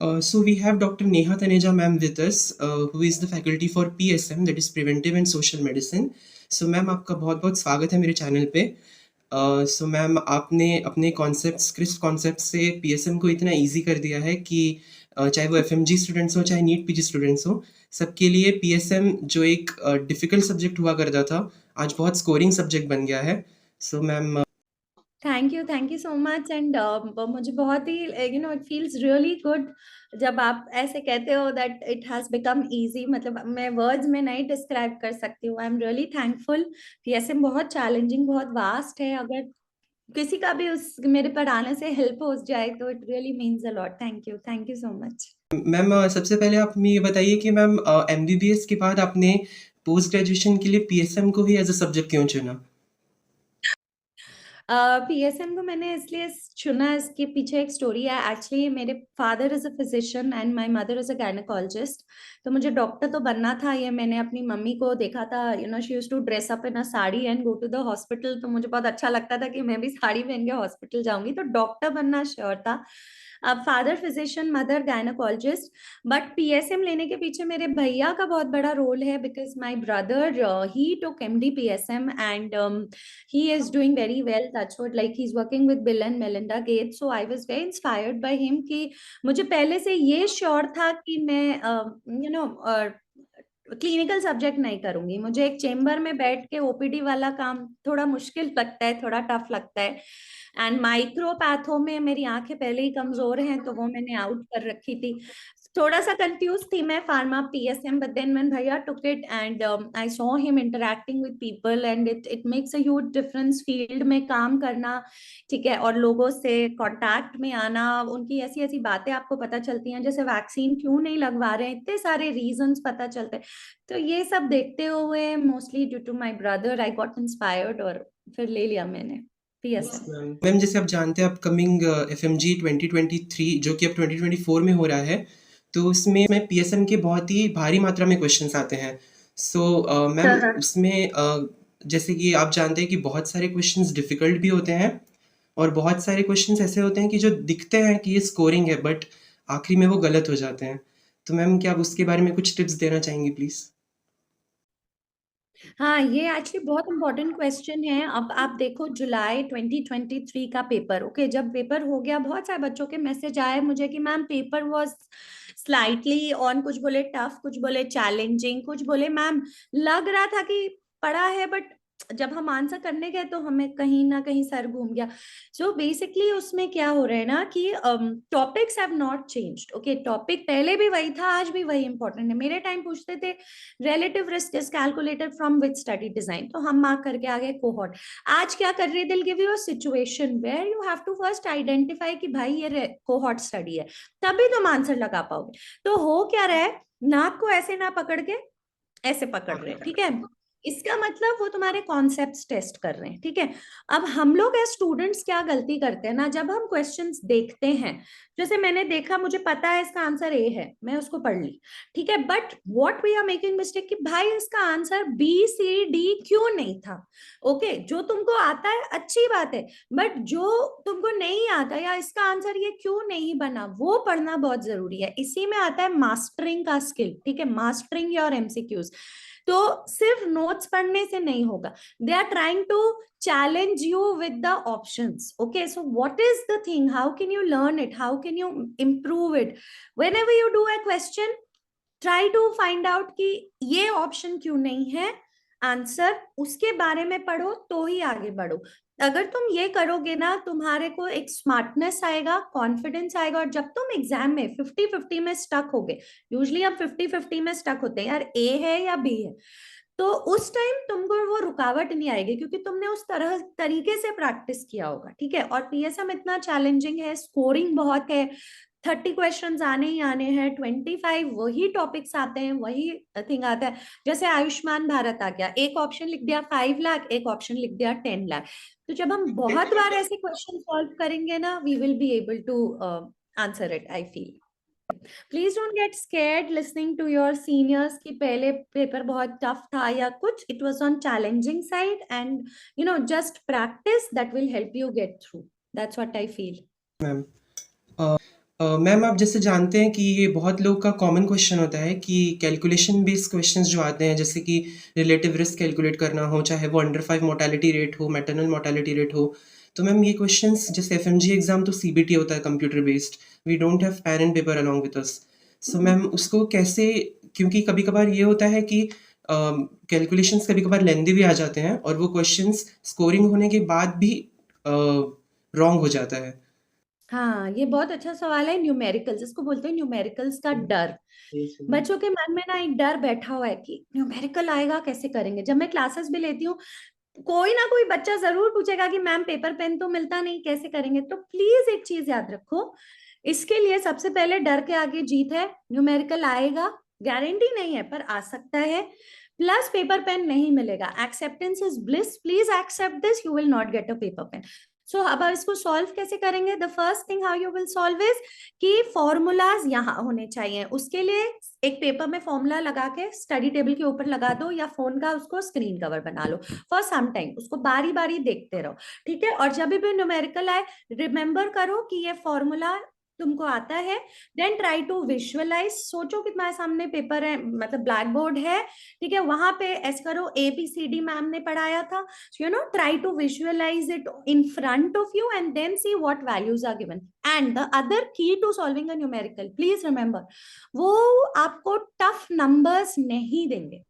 So we have Dr. Neha Taneja ma'am with us, who is the faculty for PSM, that is Preventive and Social Medicine. So ma'am आपका बहुत बहुत स्वागत है मेरे channel पे. So ma'am आपने अपने कॉन्सेप्ट्स क्रिस्प कॉन्सेप्ट से पीएसएम को इतना इजी कर दिया है कि चाहे वो एफएमजी स्टूडेंट्स हो चाहे नीट पीजी स्टूडेंट्स हो, सबके लिए पीएसएम जो एक डिफिकल्ट सब्जेक्ट हुआ करता था, आज बहुत स्कोरिंग सब्जेक्ट बन गया है. सो ma'am thank you so much and मुझे बहुत ही इट फील्स रियली गुड जब आप ऐसे कहते हो that it has become easy. मतलब मैं वर्ड्स में नहीं डिस्क्राइब कर सकती हूँ. I am really thankful. PSM बहुत चैलेंजिंग, बहुत वास्ट है. अगर किसी का भी उस मेरे पढ़ाने से हेल्प हो जाए तो it really means a lot. Thank you so much. Ma'am सबसे पहले आप हमें ये बताइए कि मैम एमबीबीएस के बाद आपने पोस्ट ग्रेजुएशन के लिए पीएसएम को ही एज अ सब्जेक्ट क्यों चुना? पीएसएम को मैंने इसलिए चुना, इसके पीछे एक स्टोरी है. एक्चुअली मेरे father is a physician and my mother is a gynaecologist. तो मुझे डॉक्टर तो बनना था. ये मैंने अपनी मम्मी को देखा था. She used to dress up in a sari and go to the hospital. तो मुझे बहुत अच्छा लगता था कि मैं भी साड़ी पहन के हॉस्पिटल जाऊंगी. तो डॉक्टर बनना श्योर था. अब father physician, mother gynaecologist. But PSM लेने के पीछे मेरे भैया का बहुत बड़ा रोल है, because my brother he took MD PSM and he is doing very well, touch wood, like he's working with Bill and Melinda Gates. So I was very inspired by him कि मुझे पहले से ये sure था कि मैं clinical subject नहीं करूंगी. मुझे एक चेम्बर में बैठ के ओपीडी वाला काम थोड़ा मुश्किल लगता है, थोड़ा टफ लगता है. एंड माइक्रोपैथो में मेरी आंखें पहले ही कमजोर हैं, तो वो मैंने आउट कर रखी थी. थोड़ा सा कंफ्यूज थी मैं pharma PSM, but then when भैया took it and I saw him interacting with people and it makes a huge difference field में काम करना. ठीक है. और लोगों से कांटेक्ट में आना, उनकी ऐसी ऐसी बातें आपको पता चलती हैं, जैसे वैक्सीन क्यों नहीं लगवा रहे हैं, इतने सारे रीजंस पता चलते हैं. तो ये सब देखते हुए, mostly due to my brother, I got inspired और फिर ले लिया मैंने पीएसएम. मैम जैसे आप जानते हैं अपकमिंग एफएमजी 2023 जो कि अब 2024 में हो रहा है, तो उसमें पीएसएम के बहुत ही भारी मात्रा में क्वेश्चंस आते हैं. सो मैम उसमें जैसे कि आप जानते हैं कि बहुत सारे क्वेश्चंस डिफिकल्ट भी होते हैं और बहुत सारे क्वेश्चंस ऐसे होते हैं कि जो दिखते हैं कि ये स्कोरिंग है, बट आखिरी में वो गलत हो जाते हैं. तो मैम क्या आप उसके बारे में कुछ टिप्स देना चाहेंगी प्लीज? हाँ, ये एक्चुअली बहुत इंपॉर्टेंट क्वेश्चन है. अब आप देखो जुलाई 2023 का पेपर. ओके, जब पेपर हो गया, बहुत सारे बच्चों के मैसेज आए मुझे कि ma'am paper was slightly on, कुछ बोले टफ, कुछ बोले चैलेंजिंग, कुछ बोले मैम लग रहा था कि पढ़ा है, बट जब हम आंसर करने गए तो हमें कहीं ना कहीं सर घूम गया. सो बेसिकली उसमें क्या हो रहा है ना कि topics have not changed. Okay, topic पहले भी वही था, आज भी वही इंपॉर्टेंट है. मेरे टाइम पूछते थे relative risk is calculated from which study design, तो हम मार्क करके आ गए कोहॉर्ट. आज क्या कर रही है, they'll give you a situation where you have to first identify कि भाई ये कोहॉर्ट स्टडी है, तभी तुम आंसर लगा पाओगे. तो हो क्या रहा है, नाक को ऐसे ना पकड़ के ऐसे पकड़ रहे हैं. ठीक है, इसका मतलब वो तुम्हारे कॉन्सेप्ट्स टेस्ट कर रहे हैं. ठीक है. अब हम लोग एज स्टूडेंट्स क्या गलती करते हैं ना, जब हम क्वेश्चंस देखते हैं, जैसे मैंने देखा, मुझे पता है इसका आंसर ए है, मैं उसको पढ़ ली. ठीक है, but what we are making mistake कि भाई इसका आंसर बी सी डी क्यों नहीं था. ओके, जो तुमको आता है अच्छी बात है, बट जो तुमको नहीं आता या इसका आंसर ये क्यों नहीं बना, वो पढ़ना बहुत जरूरी है. इसी में आता है मास्टरिंग का स्किल. ठीक है, मास्टरिंग योर एमसीक्यूज. तो सिर्फ नोट्स पढ़ने से नहीं होगा. They are trying to challenge you with the options. Okay, so what is the thing, how can you learn it, how can you improve it? Whenever you do a question, try to find out कि ये option क्यों नहीं है, answer उसके बारे में पढ़ो तो ही आगे बढ़ो. अगर तुम ये करोगे ना, तुम्हारे को एक स्मार्टनेस आएगा, कॉन्फिडेंस आएगा. और जब तुम एग्जाम में 50-50 में स्टक होगे, यूजली हम 50-50 में स्टक होते हैं यार, ए है या बी है, तो उस टाइम तुमको वो रुकावट नहीं आएगी, क्योंकि तुमने उस तरह तरीके से प्रैक्टिस किया होगा. ठीक है. और पीएसएम इतना चैलेंजिंग है, स्कोरिंग बहुत है. 30 क्वेश्चंस आने ही आने हैं, 25 वही टॉपिक्स आते हैं, वही थिंग आता है. जैसे आयुष्मान भारत आ गया, एक ऑप्शन लिख दिया 5 लाख, एक ऑप्शन लिख दिया 10 लाख. तो जब हम बहुत बार ऐसे क्वेश्चन सॉल्व करेंगे ना, we will be able to answer it, I feel. Please don't get scared listening to your seniors कि पहले पेपर बहुत टफ था या कुछ. It was on challenging side and just practice that will help you get through. That's what I feel. Ma'am ma'am आप जैसे जानते हैं कि ये बहुत लोग का कॉमन क्वेश्चन होता है कि कैलकुलेशन बेस्ड क्वेश्चंस जो आते हैं, जैसे कि रिलेटिव रिस्क कैलकुलेट करना हो, चाहे वो अंडर 5 मोर्टेलिटी रेट हो, मैटरनल मोर्टेलिटी रेट हो। तो मैम ये क्वेश्चंस, जैसे एफएमजी एग्जाम तो सीबीटी होता है computer based, we don't have pen and paper along with us. So ma'am उसको कैसे, क्योंकि कभी कभार ये होता है कि कैलकुलेशंस कभी कभार लेंदी भी आ जाते हैं और वो क्वेश्चंस स्कोरिंग होने के बाद भी रॉन्ग हो जाता है। हाँ, ये बहुत अच्छा सवाल है। न्यूमेरिकल्स, इसको बोलते हैं न्यूमेरिकल्स का डर। Yes, ma'am. बच्चों के मन में ना एक डर बैठा हुआ है कि न्यूमेरिकल आएगा कैसे करेंगे। जब मैं क्लासेस भी लेती हूँ, कोई ना कोई बच्चा जरूर पूछेगा कि मैम पेपर पेन तो मिलता नहीं, कैसे करेंगे। तो प्लीज एक चीज याद रखो, इसके लिए सबसे पहले डर के आगे जीत है। न्यूमेरिकल आएगा, गारंटी नहीं है पर आ सकता है। प्लस पेपर पेन नहीं मिलेगा। Acceptance is bliss, please accept this, you will not get a paper pen. So अब आप इसको सॉल्व कैसे करेंगे? The first thing how you will solve is कि फॉर्मूलाज यहाँ होने चाहिए। उसके लिए एक पेपर में फॉर्मूला लगा के स्टडी टेबल के ऊपर लगा दो, या फोन का उसको स्क्रीन कवर बना लो। फॉर सम टाइम उसको बारी बारी देखते रहो, ठीक है। और जब भी न्यूमेरिकल आए, रिमेंबर करो कि ये फॉर्मूला तुमको आता है। देन ट्राई टू विजुअलाइज, सोचो कि तुम्हारे सामने पेपर है, मतलब ब्लैक बोर्ड है, ठीक है। वहां पे ऐसे करो, ABCD मैम ने पढ़ाया था, you know, try to visualise it in front of you and then see what values are given. And the other key to solving a numerical, please remember, वो आपको टफ नंबर्स नहीं देंगे।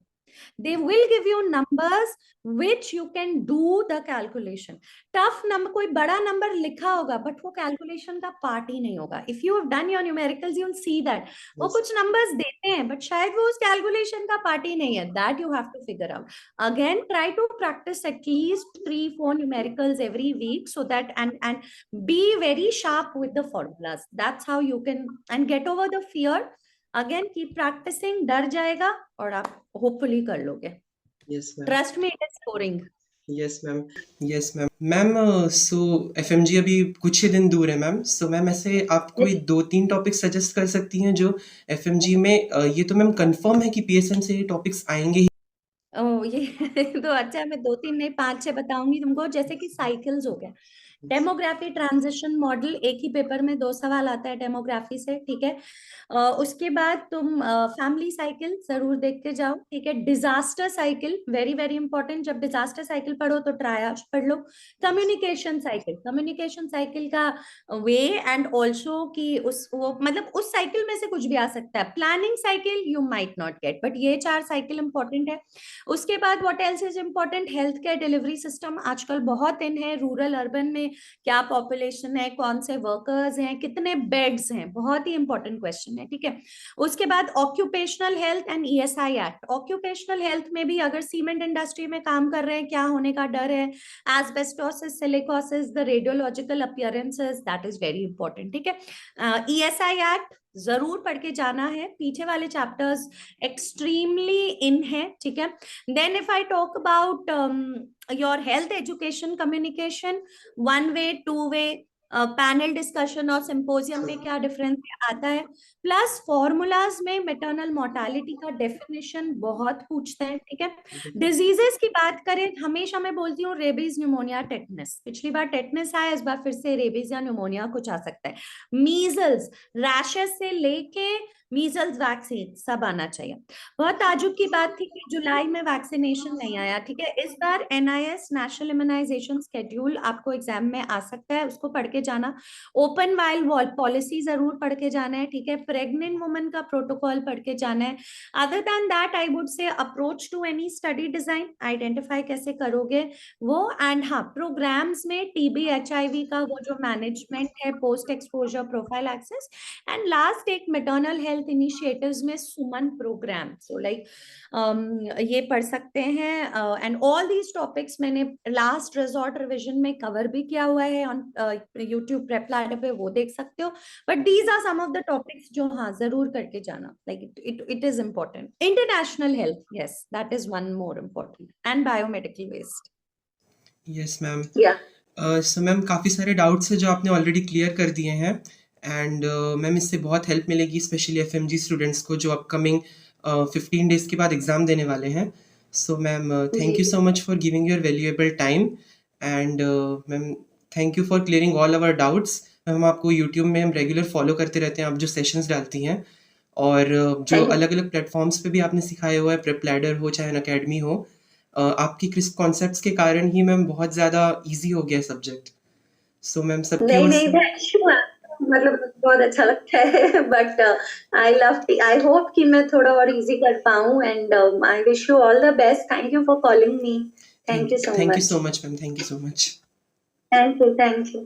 they will give you numbers which you can do the calculation. Tough number, कोई बड़ा number लिखा होगा but वो calculation का पार्ट ही नहीं होगा। If you have done your numericals you will see that वो Yes. कुछ नंबर्स देते हैं बट शायद वो उस कैलकुलेशन का पार्ट ही नहीं है। That you have to figure out. Again try to practice at least 3-4 numericals every week so that and be very sharp with the formulas. That's how you can and get over the fear. Again keep practicing, डर जाएगा और आप hopefully कर लोगे। Yes, ma'am. Trust me, it is scoring. Yes ma'am. Yes ma'am. Ma'am so FMG अभी कुछ ही दिन दूर है मैम। सो मैम ऐसे आप कोई 2-3 टॉपिक सजेस्ट कर सकती हैं जो एफएमजी में, ये तो मैम कंफर्म है कि पीएसएम से ये टॉपिक्स आएंगे ही। ओ ये तो अच्छा, मैं 2-3 नहीं 5-6 बताऊंगी तुमको। जैसे कि साइकिल्स हो गया, डेमोग्राफी ट्रांजिशन मॉडल, एक ही पेपर में 2 सवाल आता है डेमोग्राफी से, ठीक है। उसके बाद तुम फैमिली साइकिल जरूर देख के जाओ, ठीक है। Disaster cycle very very important, जब डिजास्टर साइकिल पढ़ो तो ट्रायज पढ़ लो। कम्युनिकेशन साइकिल, कम्युनिकेशन साइकिल का वे एंड ऑल्सो कि उस वो मतलब उस साइकिल में से कुछ भी आ सकता है। Planning cycle you might not gate, but ये 4 साइकिल इंपॉर्टेंट है। उसके बाद what else is important, health care delivery system आजकल बहुत इन है, रूरल अर्बन में क्या पॉपुलेशन है, कौन से वर्कर्स हैं, कितने बेड्स हैं, बहुत ही इंपॉर्टेंट क्वेश्चन है, ठीक है। उसके बाद occupational health and ESI act. Occupational health में भी अगर सीमेंट इंडस्ट्री में काम कर रहे हैं, क्या होने का डर है, asbestosis, silicosis, the radiological appearances, that is very important, ठीक है। ESI एक्ट जरूर पढ़ के जाना है, पीछे वाले चैप्टर्स एक्सट्रीमली इन है, ठीक है। Then if I talk about your health education communication, 1 way 2 way, panel discussion और सिंपोजियम में क्या डिफरेंस आता है। प्लस फॉर्मूलाज में मैटरनल मोर्टालिटी का डेफिनेशन बहुत पूछते हैं, ठीक है। डिजीजेस की बात करें, हमेशा मैं बोलती हूँ रेबीज, न्यूमोनिया, टेटनस। पिछली बार टेटनस आया, इस बार फिर से रेबीज या न्यूमोनिया कुछ आ सकता है। मीजल्स, रैशेस से लेके मीजल्स वैक्सीन सब आना चाहिए। बहुत ताजुब की बात थी कि जुलाई में वैक्सीनेशन नहीं आया, ठीक है। इस बार NIS नेशनल इम्यूनाइजेशन स्केड्यूल आपको एग्जाम में आ सकता है, उसको पढ़ के जाना। ओपन वाइल वॉल पॉलिसी जरूर पढ़ के जाना है, ठीक है। प्रेग्नेंट वुमन का प्रोटोकॉल पढ़ के जाना है। Other than that I would say approach to any study design, identify कैसे करोगे वो। एंड हाँ, प्रोग्राम्स में TB HIV का वो जो मैनेजमेंट है, post exposure profile access, and last एक मैटरनल हेल्थ इनिशिएटिव्स में सुमन प्रोग्राम, सो लाइक ये पढ़ सकते हैं। एंड ऑल दीज टॉपिक्स मैंने लास्ट रिजॉर्ट रिविजन में कवर भी किया हुआ है ऑन यूट्यूब प्रेप लैडर पे, वो देख सकते हो। But these are some of the topics जो हाँ जरूर करके जाना, like it is important. International health, yes that is one more important, and biomedical waste. Yes ma'am. या सो मैम काफ़ी सारे डाउट्स हैं जो आपने ऑलरेडी क्लियर कर दिए हैं। एंड मैम इससे बहुत हेल्प मिलेगी स्पेशली एफएमजी स्टूडेंट्स को जो अपकमिंग 15 डेज के बाद एग्ज़ाम देने वाले हैं। So ma'am thank you so much for giving your valuable time. And ma'am thank you for clearing all our doubts. हम आपको यूट्यूब में हम रेगुलर फॉलो करते रहते हैं, आप जो सेशंस डालती हैं और जो थैंक अलग-अलग प्लेटफ़ॉर्म्स पे भी आपने सिखाया हुआ है, प्रेप लैडर हो चाहे अनअकैडमी हो, आपकी क्रिस्प कॉन्सेप्ट्स के कारण ही मैम बहुत ज़्यादा ईज़ी हो गया है सब्जेक्ट। सो मैम सबकी नहीं ओर नहीं से थैंक यू, मतलब मुझे बहुत अच्छा लगता है बट आई होप कि मैं थोड़ा और इजी कर पाऊँ and I wish you all the best. Thank you for calling me. Thank you so thank you much. So much ma'am, thank you so much. Thank you, thank you.